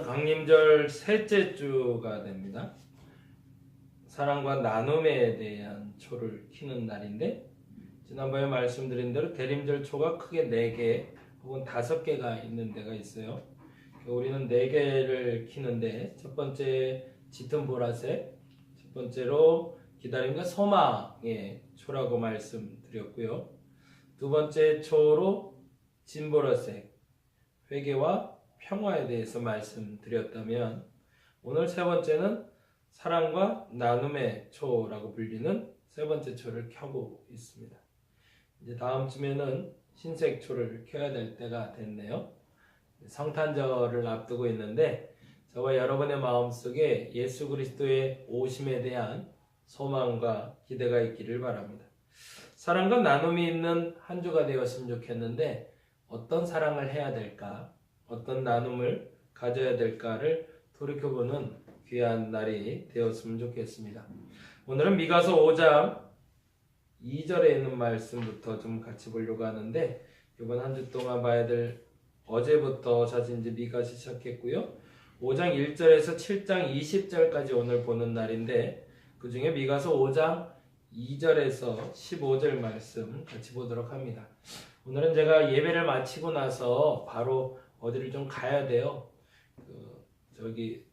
강림절 셋째 주가 됩니다. 사랑과 나눔에 대한 초를 키는 날인데, 지난번에 말씀드린 대로 대림절 초가 크게 4개 혹은 5개가 있는 데가 있어요. 우리는 4개를 키는데, 첫 번째 짙은 보라색, 첫 번째로 기다림과 소망의 초라고 말씀드렸고요. 두 번째 초로 진보라색, 회개와 평화에 대해서 말씀드렸다면, 오늘 세 번째는 사랑과 나눔의 초라고 불리는 세 번째 초를 켜고 있습니다. 이제 다음 주면은 흰색 초를 켜야 될 때가 됐네요. 성탄절을 앞두고 있는데, 저와 여러분의 마음속에 예수 그리스도의 오심에 대한 소망과 기대가 있기를 바랍니다. 사랑과 나눔이 있는 한 주가 되었으면 좋겠는데, 어떤 사랑을 해야 될까, 어떤 나눔을 가져야 될까를 돌이켜보는 귀한 날이 되었으면 좋겠습니다. 오늘은 미가서 5장 2절에 있는 말씀부터 좀 같이 보려고 하는데, 이번 한 주 동안 봐야 될, 어제부터 사실 이제 미가서 시작했고요. 5장 1절에서 7장 20절까지 오늘 보는 날인데, 그 중에 미가서 5장 2절에서 15절 말씀 같이 보도록 합니다. 오늘은 제가 예배를 마치고 나서 바로 어디를 좀 가야 돼요. 저기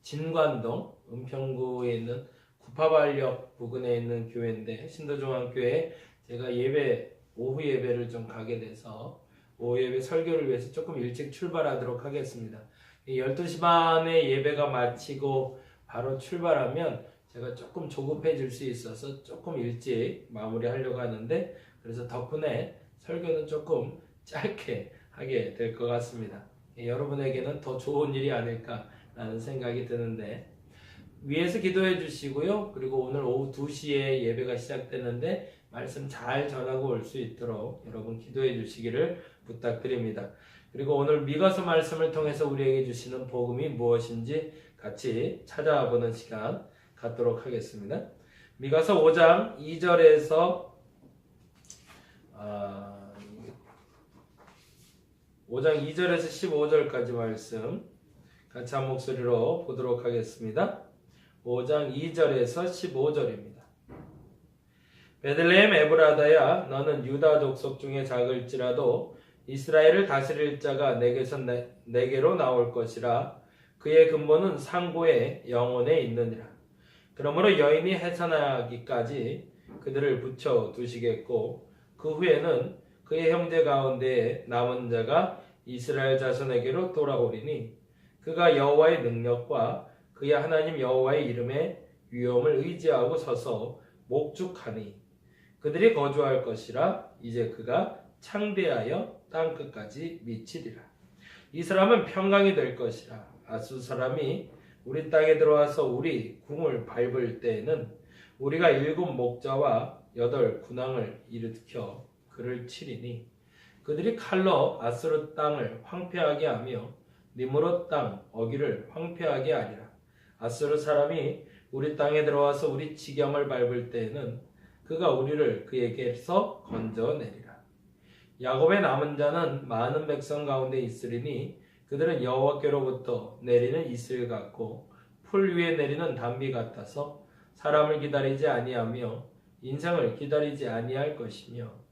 진관동 은평구에 있는 구파발역 부근에 있는 교회인데, 신도중앙교회 제가 오후 예배를 좀 가게 돼서 오후 예배 설교를 위해서 조금 일찍 출발하도록 하겠습니다. 12시 반에 예배가 마치고 바로 출발하면 제가 조금 조급해질 수 있어서 조금 일찍 마무리하려고 하는데, 그래서 덕분에 설교는 조금 짧게 하게 될 것 같습니다. 여러분에게는 더 좋은 일이 아닐까라는 생각이 드는데, 위에서 기도해 주시고요. 그리고 오늘 오후 2시에 예배가 시작되는데 말씀 잘 전하고 올 수 있도록 여러분 기도해 주시기를 부탁드립니다. 그리고 오늘 미가서 말씀을 통해서 우리에게 주시는 복음이 무엇인지 같이 찾아보는 시간 갖도록 하겠습니다. 미가서 5장 2절에서 5장 2절에서 15절까지 말씀 같이 한 목소리로 보도록 하겠습니다. 5장 2절에서 15절입니다. 베들레헴 에브라다야, 너는 유다 족속 중에 작을지라도 이스라엘을 다스릴 자가 내게로 나올 것이라. 그의 근본은 상고의 영혼에 있느니라. 그러므로 여인이 해산하기까지 그들을 붙여 두시겠고, 그 후에는 그의 형제 가운데에 남은 자가 이스라엘 자손에게로 돌아오리니, 그가 여호와의 능력과 그의 하나님 여호와의 이름의 위엄을 의지하고 서서 목축하니 그들이 거주할 것이라. 이제 그가 창대하여 땅끝까지 미치리라. 이 사람은 평강이 될 것이라. 아수 사람이 우리 땅에 들어와서 우리 궁을 밟을 때에는 우리가 7 목자와 8 군왕을 일으켜 그를 치리니, 그들이 칼로 아수르 땅을 황폐하게 하며 니므롯 땅 어기를 황폐하게 하리라. 아수르 사람이 우리 땅에 들어와서 우리 지경을 밟을 때에는 그가 우리를 그에게서 건져내리라. 야곱의 남은 자는 많은 백성 가운데 있으리니, 그들은 여호와께로부터 내리는 이슬 같고 풀 위에 내리는 단비 같아서 사람을 기다리지 아니하며 인생을 기다리지 아니할 것이며,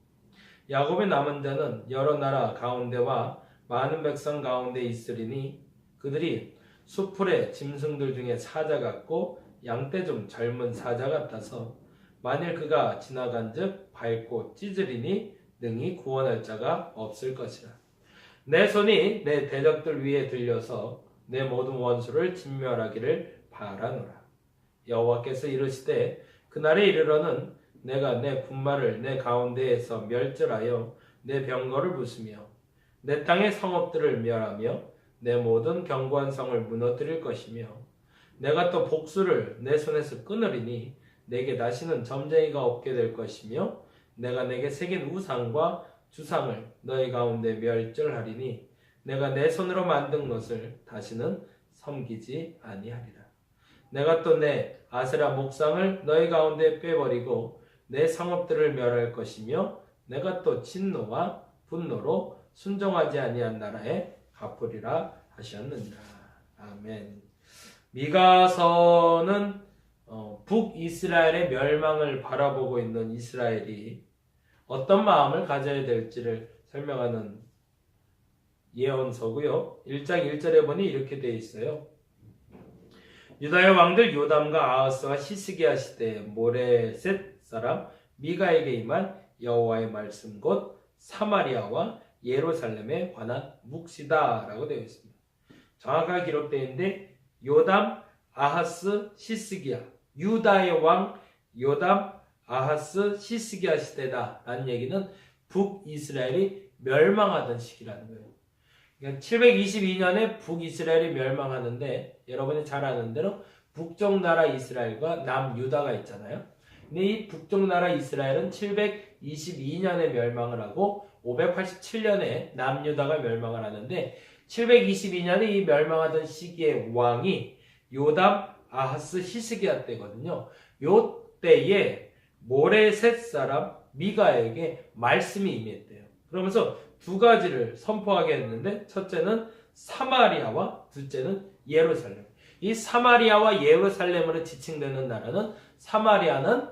야곱의 남은 자는 여러 나라 가운데와 많은 백성 가운데 있으리니, 그들이 수풀의 짐승들 중에 사자 같고 양떼 중 젊은 사자 같아서 만일 그가 지나간즉 밟고 찢으리니 능히 구원할 자가 없을 것이라. 내 손이 내 대적들 위에 들려서 내 모든 원수를 진멸하기를 바라노라. 여호와께서 이르시되, 그날에 이르러는 내가 내 분말을 내 가운데에서 멸절하여 내 병거를 부수며 내 땅의 성읍들을 멸하며 내 모든 견고한 성을 무너뜨릴 것이며, 내가 또 복수를 내 손에서 끊으리니 내게 다시는 점쟁이가 없게 될 것이며, 내가 내게 새긴 우상과 주상을 너희 가운데 멸절하리니 내가 내 손으로 만든 것을 다시는 섬기지 아니하리라. 내가 또 내 아세라 목상을 너희 가운데 빼버리고 내 성읍들을 멸할 것이며, 내가 또 진노와 분노로 순종하지 아니한 나라에 갚으리라 하셨느니라. 아멘. 미가서는 북이스라엘의 멸망을 바라보고 있는 이스라엘이 어떤 마음을 가져야 될지를 설명하는 예언서고요. 1장 1절에 보니 이렇게 되어 있어요. 유다의 왕들 요담과 아하스와 히스기야 시대에 모레셋 사람 미가에게 임한 여호와의 말씀 곧 사마리아와 예루살렘에 관한 묵시다라고 되어 있습니다. 정확하게 기록되어 있는데 요담, 아하스, 히스기야, 유다의 왕 요담, 아하스, 히스기야 시대다 라는 얘기는 북이스라엘이 멸망하던 시기라는 거예요. 그러니까 722년에 북이스라엘이 멸망하는데 여러분이 잘 아는 대로 북쪽 나라 이스라엘과 남유다가 있잖아요. 근데 이 북쪽 나라 이스라엘은 722년에 멸망을 하고 587년에 남유다가 멸망을 하는데 722년에 이 멸망하던 시기의 왕이 요담, 아하스, 히스기야 때거든요. 요 때에 모레셋 사람 미가에게 말씀이 임했대요. 그러면서 두 가지를 선포하게 했는데 첫째는 사마리아와 둘째는 예루살렘. 이 사마리아와 예루살렘으로 지칭되는 나라는 사마리아는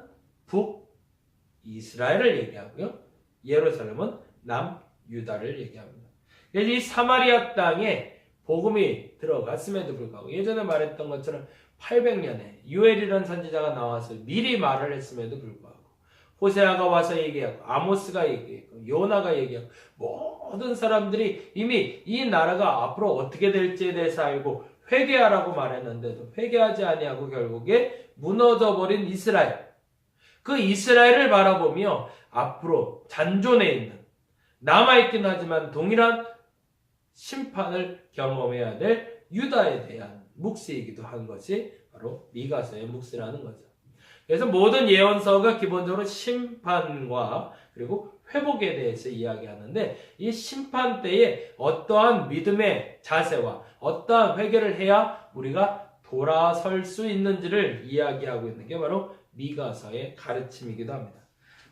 북이스라엘을 얘기하고요. 예루살렘은 남유다를 얘기합니다. 그래서 이 사마리아 땅에 복음이 들어갔음에도 불구하고 예전에 말했던 것처럼 800년에 유엘이라는 선지자가 나와서 미리 말을 했음에도 불구하고 호세아가 와서 얘기하고 아모스가 얘기하고 요나가 얘기하고 모든 사람들이 이미 이 나라가 앞으로 어떻게 될지에 대해서 알고 회개하라고 말했는데도 회개하지 아니하고 결국에 무너져버린 이스라엘. 그 이스라엘을 바라보며 앞으로 잔존해 있는 남아있긴 하지만 동일한 심판을 경험해야 될 유다에 대한 묵시이기도 한 것이 바로 미가서의 묵시라는 거죠. 그래서 모든 예언서가 기본적으로 심판과 그리고 회복에 대해서 이야기하는데 이 심판 때에 어떠한 믿음의 자세와 어떠한 회개를 해야 우리가 돌아설 수 있는지를 이야기하고 있는 게 바로 미가서의 가르침이기도 합니다.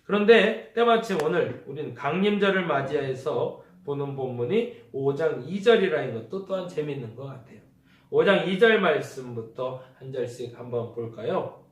그런데 때마침 오늘 우리는 강림절을 맞이해서 보는 본문이 5장 2절이라는 것도 또한 재미있는 것 같아요. 5장 2절 말씀부터 한 절씩 한번 볼까요?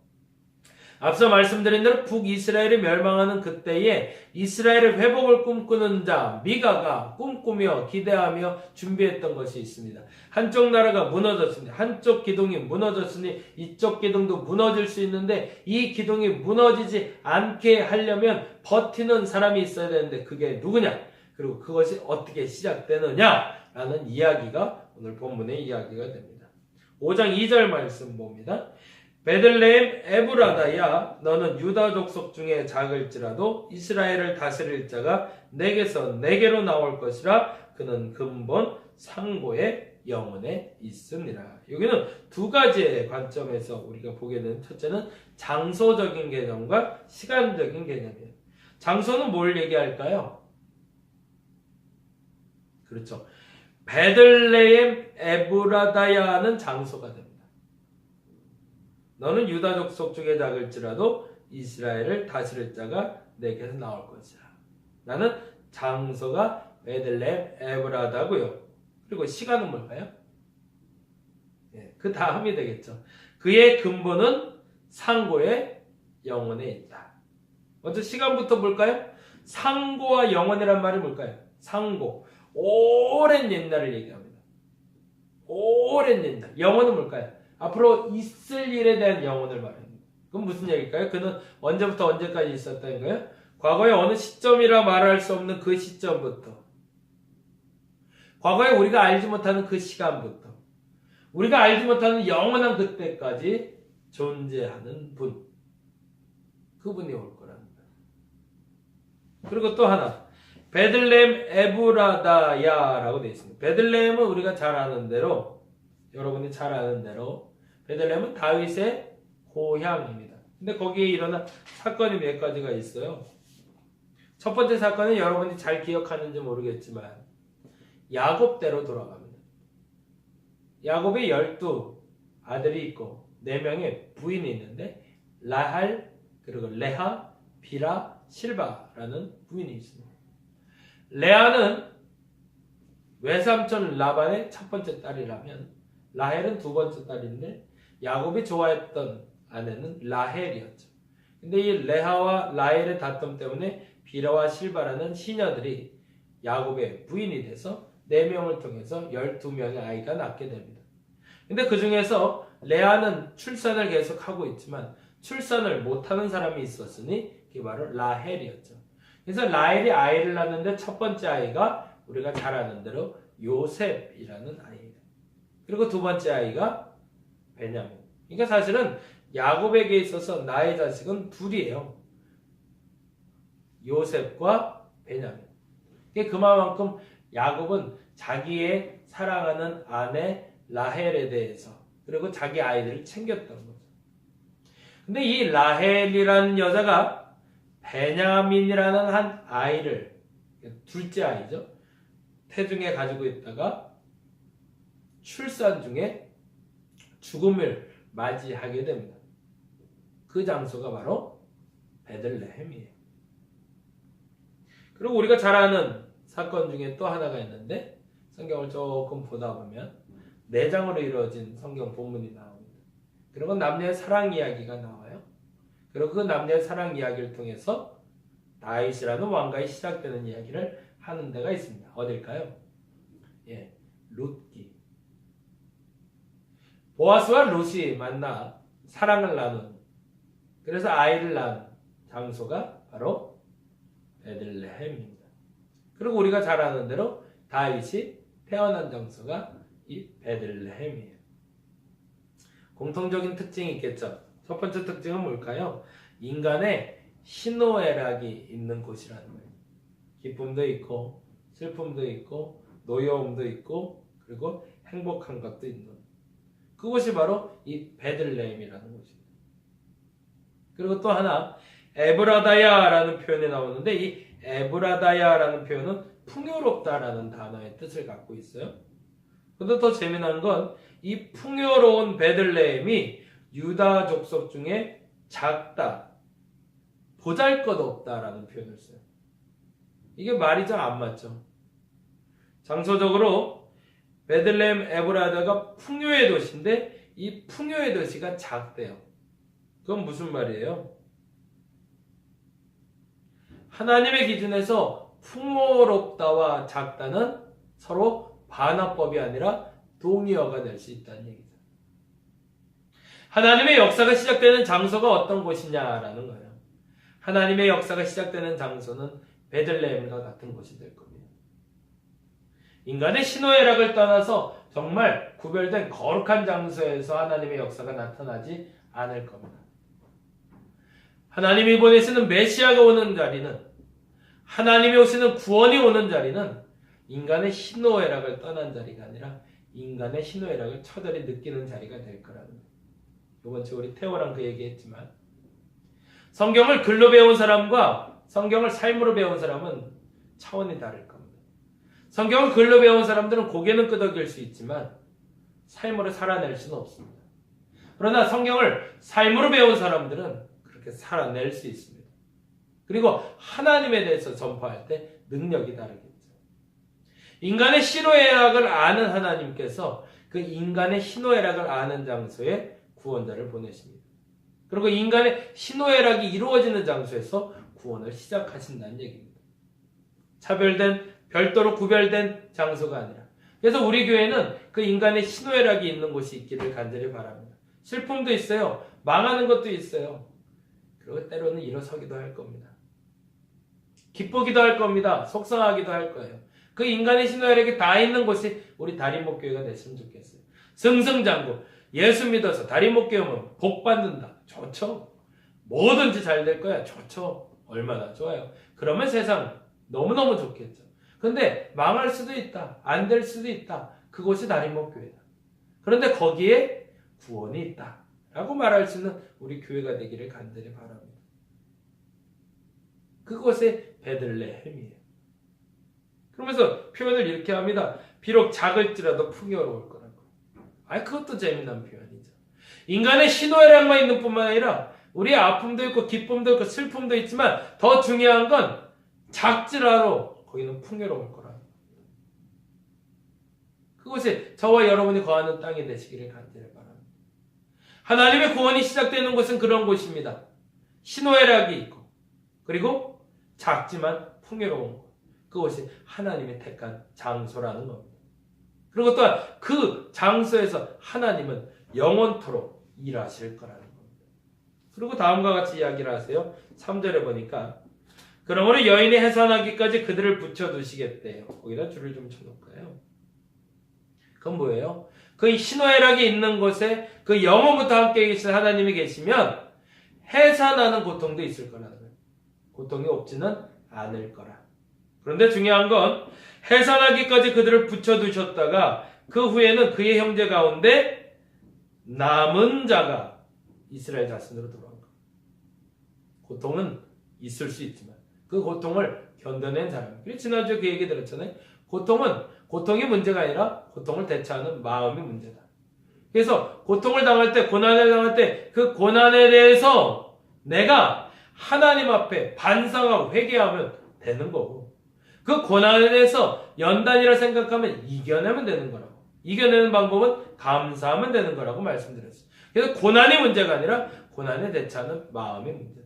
앞서 말씀드린 대로 북이스라엘이 멸망하는 그때에 이스라엘의 회복을 꿈꾸는 자 미가가 꿈꾸며 기대하며 준비했던 것이 있습니다. 한쪽 나라가 무너졌으니 한쪽 기둥이 무너졌으니 이쪽 기둥도 무너질 수 있는데 이 기둥이 무너지지 않게 하려면 버티는 사람이 있어야 되는데 그게 누구냐? 그리고 그것이 어떻게 시작되느냐라는 이야기가 오늘 본문의 이야기가 됩니다. 5장 2절 말씀 봅니다. 베들레헴 에브라다야 너는 유다 족속 중에 작을지라도 이스라엘을 다스릴 자가 내게서 내게로 나올 것이라 그는 근본 상고의 영혼에 있습니다. 여기는 두 가지의 관점에서 우리가 보게 되는 첫째는 장소적인 개념과 시간적인 개념이에요. 장소는 뭘 얘기할까요? 그렇죠. 베들레헴 에브라다야는 장소가 됩니다. 너는 유다 족속 중에 작을지라도 이스라엘을 다스릴 자가 내게서 나올 것이라. 나는 장소가 베들레헴 에브라다고요. 그리고 시간은 뭘까요? 그 다음이 되겠죠. 그의 근본은 상고의 영혼에 있다. 먼저 시간부터 볼까요? 상고와 영혼이란 말이 뭘까요? 상고. 오랜 옛날을 얘기합니다. 오랜 옛날. 영혼은 뭘까요? 앞으로 있을 일에 대한 영혼을 말합니다. 그건 무슨 얘기일까요? 그는 언제부터 언제까지 있었다는 거예요? 과거의 어느 시점이라 말할 수 없는 그 시점부터, 과거에 우리가 알지 못하는 그 시간부터, 우리가 알지 못하는 영원한 그때까지 존재하는 분, 그분이 올 거라는 거예요. 그리고 또 하나, 베들레헴 에브라다야라고 되어 있습니다. 베들레헴은 우리가 잘 아는 대로, 여러분이 잘 아는 대로 베들레헴은 다윗의 고향입니다. 근데 거기에 일어난 사건이 몇 가지가 있어요. 첫 번째 사건은 여러분이 잘 기억하는지 모르겠지만 야곱대로 돌아갑니다. 야곱의 12 아들이 있고 4명의 부인이 있는데 라할, 그리고 레하, 비라, 실바라는 부인이 있습니다. 레아는 외삼촌 라반의 첫 번째 딸이라면 라헬은 두 번째 딸인데 야곱이 좋아했던 아내는 라헬이었죠. 근데 이 레아와 라헬의 다툼 때문에 비라와 실바라는 시녀들이 야곱의 부인이 돼서 4명을 통해서 12명의 아이가 낳게 됩니다. 근데 그 중에서 레아는 출산을 계속하고 있지만 출산을 못하는 사람이 있었으니 그게 바로 라헬이었죠. 그래서 라헬이 아이를 낳는데 첫 번째 아이가 우리가 잘 아는 대로 요셉이라는 아이예요. 그리고 두 번째 아이가 베냐민. 그러니까 사실은 야곱에게 있어서 나의 자식은 둘이에요. 요셉과 베냐민. 그만큼 야곱은 자기의 사랑하는 아내 라헬에 대해서 그리고 자기 아이들을 챙겼던 거죠. 근데 이 라헬이라는 여자가 베냐민이라는 한 아이를, 둘째 아이죠, 태중에 가지고 있다가 출산 중에 죽음을 맞이하게 됩니다. 그 장소가 바로 베들레헴이에요. 그리고 우리가 잘 아는 사건 중에 또 하나가 있는데 성경을 조금 보다 보면 4장으로 이루어진 성경 본문이 나옵니다. 그리고 남녀의 사랑 이야기가 나와요. 그리고 그 남녀의 사랑 이야기를 통해서 다윗이라는 왕가에 시작되는 이야기를 하는 데가 있습니다. 어딜까요? 룻기. 보아스와 룻이 만나 사랑을 나눈, 그래서 아이를 낳은 장소가 바로 베들레헴입니다. 그리고 우리가 잘 아는 대로 다윗이 태어난 장소가 이 베들레헴이에요. 공통적인 특징이 있겠죠. 첫 번째 특징은 뭘까요? 인간의 희노애락이 있는 곳이라는 거예요. 기쁨도 있고 슬픔도 있고 노여움도 있고 그리고 행복한 것도 있는, 그곳이 바로 이 베들레헴이라는 곳입니다. 그리고 또 하나 에브라다야라는 표현이 나오는데 이 에브라다야라는 표현은 풍요롭다라는 단어의 뜻을 갖고 있어요. 근데 더 재미난 건 이 풍요로운 베들레헴이 유다 족속 중에 작다, 보잘것없다라는 표현을 써요. 이게 말이 잘 안 맞죠. 장소적으로 베들레헴 에브라다가 풍요의 도시인데 이 풍요의 도시가 작대요. 그건 무슨 말이에요? 하나님의 기준에서 풍요롭다와 작다는 서로 반화법이 아니라 동의어가 될 수 있다는 얘기죠. 하나님의 역사가 시작되는 장소가 어떤 곳이냐라는 거예요. 하나님의 역사가 시작되는 장소는 베들레헴과 같은 곳이 될 겁니다. 인간의 신호애락을 떠나서 정말 구별된 거룩한 장소에서 하나님의 역사가 나타나지 않을 겁니다. 하나님이 보내시는 메시아가 오는 자리는, 하나님이 오시는 구원이 오는 자리는 인간의 희노애락을 떠난 자리가 아니라 인간의 희노애락을 처절히 느끼는 자리가 될 거라는 거예요. 이번 주 우리 태호랑 그 얘기했지만 성경을 글로 배운 사람과 성경을 삶으로 배운 사람은 차원이 다를 겁니다. 성경을 글로 배운 사람들은 고개는 끄덕일 수 있지만 삶으로 살아낼 수는 없습니다. 그러나 성경을 삶으로 배운 사람들은 그렇게 살아낼 수 있습니다. 그리고 하나님에 대해서 전파할 때 능력이 다르겠죠. 인간의 희노애락을 아는 하나님께서 그 인간의 희노애락을 아는 장소에 구원자를 보내십니다. 그리고 인간의 희노애락이 이루어지는 장소에서 구원을 시작하신다는 얘기입니다. 차별된, 별도로 구별된 장소가 아니라. 그래서 우리 교회는 그 인간의 희노애락이 있는 곳이 있기를 간절히 바랍니다. 슬픔도 있어요. 망하는 것도 있어요. 그리고 때로는 일어서기도 할 겁니다. 기쁘기도 할 겁니다. 속상하기도 할 거예요. 그 인간의 희노애락이 다 있는 곳이 우리 다림목교회가 됐으면 좋겠어요. 승승장구, 예수 믿어서 다림목교회 오면 복 받는다. 좋죠. 뭐든지 잘 될 거야. 좋죠. 얼마나 좋아요. 그러면 세상 너무너무 좋겠죠. 근데 망할 수도 있다. 안 될 수도 있다. 그곳이 다림목교회다. 그런데 거기에 구원이 있다. 라고 말할 수 있는 우리 교회가 되기를 간절히 바랍니다. 그곳이 베들레헴이에요. 그러면서 표현을 이렇게 합니다. 비록 작을지라도 풍요로울 거라고. 그것도 재미난 표현이죠. 인간의 희노애락만 있는 뿐만 아니라 우리의 아픔도 있고 기쁨도 있고 슬픔도 있지만 더 중요한 건 작지라도 거기는 풍요로울 거라는 겁니다. 그곳이 저와 여러분이 거하는 땅이 되시기를 간절히 바랍니다. 하나님의 구원이 시작되는 곳은 그런 곳입니다. 희노애락이 있고 그리고 작지만 풍요로운 곳. 그곳이 하나님의 택한 장소라는 겁니다. 그리고 또한 그 장소에서 하나님은 영원토록 일하실 거라는 겁니다. 그리고 다음과 같이 이야기를 하세요. 3절에 보니까 그러므로 여인이 해산하기까지 그들을 붙여두시겠대요. 거기다 줄을 좀 쳐놓을까요? 그건 뭐예요? 그 희노애락이 있는 곳에 그 영원부터 함께 계신 하나님이 계시면 해산하는 고통도 있을 거라는 거예요. 고통이 없지는 않을 거라. 그런데 중요한 건 해산하기까지 그들을 붙여두셨다가 그 후에는 그의 형제 가운데 남은 자가 이스라엘 자손으로 돌아온 거예요. 고통은 있을 수 있지만 그 고통을 견뎌낸 사람. 그리고 지난주에 그 얘기 들었잖아요. 고통이 문제가 아니라 고통을 대처하는 마음이 문제다. 그래서 고통을 당할 때, 고난을 당할 때 그 고난에 대해서 내가 하나님 앞에 반성하고 회개하면 되는 거고 그 고난에 대해서 연단이라 생각하면 이겨내면 되는 거라고. 이겨내는 방법은 감사하면 되는 거라고 말씀드렸어요. 그래서 고난이 문제가 아니라 고난에 대처하는 마음이 문제다.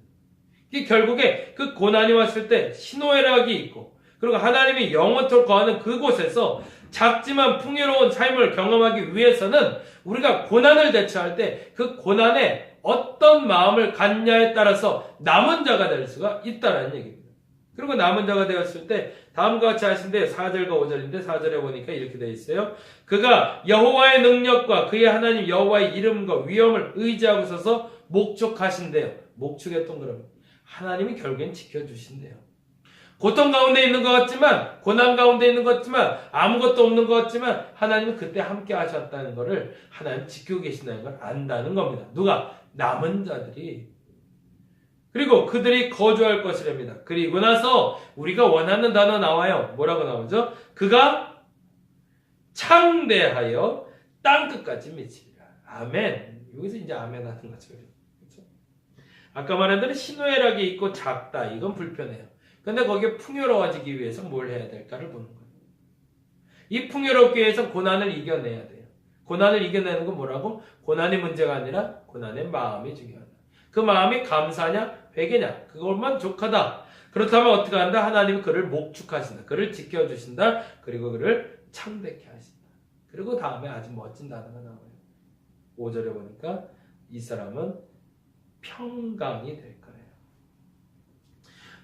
결국에 그 고난이 왔을 때 희노애락이 있고 그리고 하나님이 영원토록 거하는 그곳에서 작지만 풍요로운 삶을 경험하기 위해서는 우리가 고난을 대처할 때 그 고난에 어떤 마음을 갖냐에 따라서 남은 자가 될 수가 있다는 얘기입니다. 그리고 남은 자가 되었을 때 다음과 같이 하신데 4절과 5절인데 4절에 보니까 이렇게 되어 있어요. 그가 여호와의 능력과 그의 하나님 여호와의 이름과 위엄을 의지하고 서서 목축하신대요. 목축했던 그러면 하나님이 결국엔 지켜주신대요. 고통 가운데 있는 것 같지만 고난 가운데 있는 것 같지만 아무것도 없는 것 같지만 하나님은 그때 함께 하셨다는 것을 하나님 지키고 계신다는 걸 안다는 겁니다. 누가? 남은 자들이. 그리고 그들이 거주할 것이랍니다. 그리고 나서 우리가 원하는 단어 나와요. 뭐라고 나오죠? 그가 창대하여 땅끝까지 미치리라. 아멘. 여기서 이제 아멘 하는 거죠. 그렇죠? 아까 말한 대로 희노애락이 있고 작다. 이건 불편해요. 근데 거기에 풍요로워지기 위해서 뭘 해야 될까를 보는 거예요. 이 풍요롭기 위해서 고난을 이겨내야 돼요. 고난을 이겨내는 건 뭐라고? 고난이 문제가 아니라 고난의 마음이 중요하다. 그 마음이 감사냐? 회개냐? 그것만 족하다. 그렇다면 어떻게 한다? 하나님은 그를 목축하신다. 그를 지켜주신다. 그리고 그를 창대케 하신다. 그리고 다음에 아주 멋진 단어가 나와요. 5절에 보니까 이 사람은 평강이 될 거예요.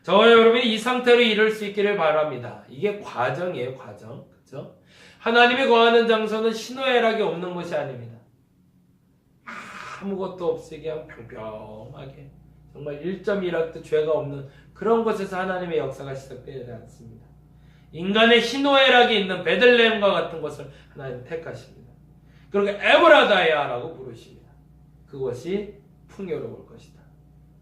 저와 여러분이 이 상태로 이룰 수 있기를 바랍니다. 이게 과정이에요, 과정. 그렇죠? 하나님이 거하는 장소는 희노애락이 없는 곳이 아닙니다. 아무것도 없이 그냥 평평하게 정말 1.1학도 죄가 없는 그런 곳에서 하나님의 역사가 시작되지 않습니다. 인간의 희노애락이 있는 베들레헴과 같은 곳을 하나님 택하십니다. 그리고 에브라다야라고 부르십니다. 그것이 풍요로울 것이다.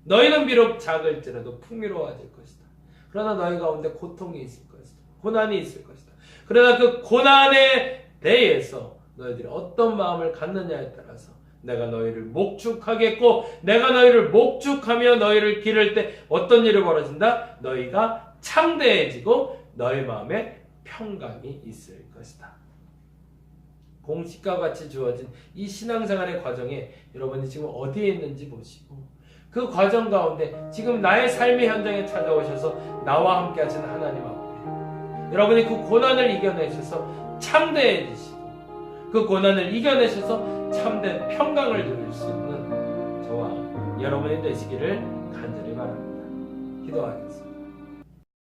너희는 비록 작을지라도 풍요로워질 것이다. 그러나 너희 가운데 고통이 있을 것이다. 고난이 있을 것이다. 그러나 그 고난에 대해서 너희들이 어떤 마음을 갖느냐에 따라서 내가 너희를 목축하겠고 내가 너희를 목축하며 너희를 기를 때 어떤 일이 벌어진다? 너희가 창대해지고 너희 마음에 평강이 있을 것이다. 공식과 같이 주어진 이 신앙생활의 과정에 여러분이 지금 어디에 있는지 보시고 그 과정 가운데 지금 나의 삶의 현장에 찾아오셔서 나와 함께 하시는 하나님 앞에 여러분이 그 고난을 이겨내셔서 창대해지시고 그 고난을 이겨내셔서 참된 평강을 누릴 수 있는 저와 여러분이 되시기를 간절히 바랍니다. 기도하겠습니다.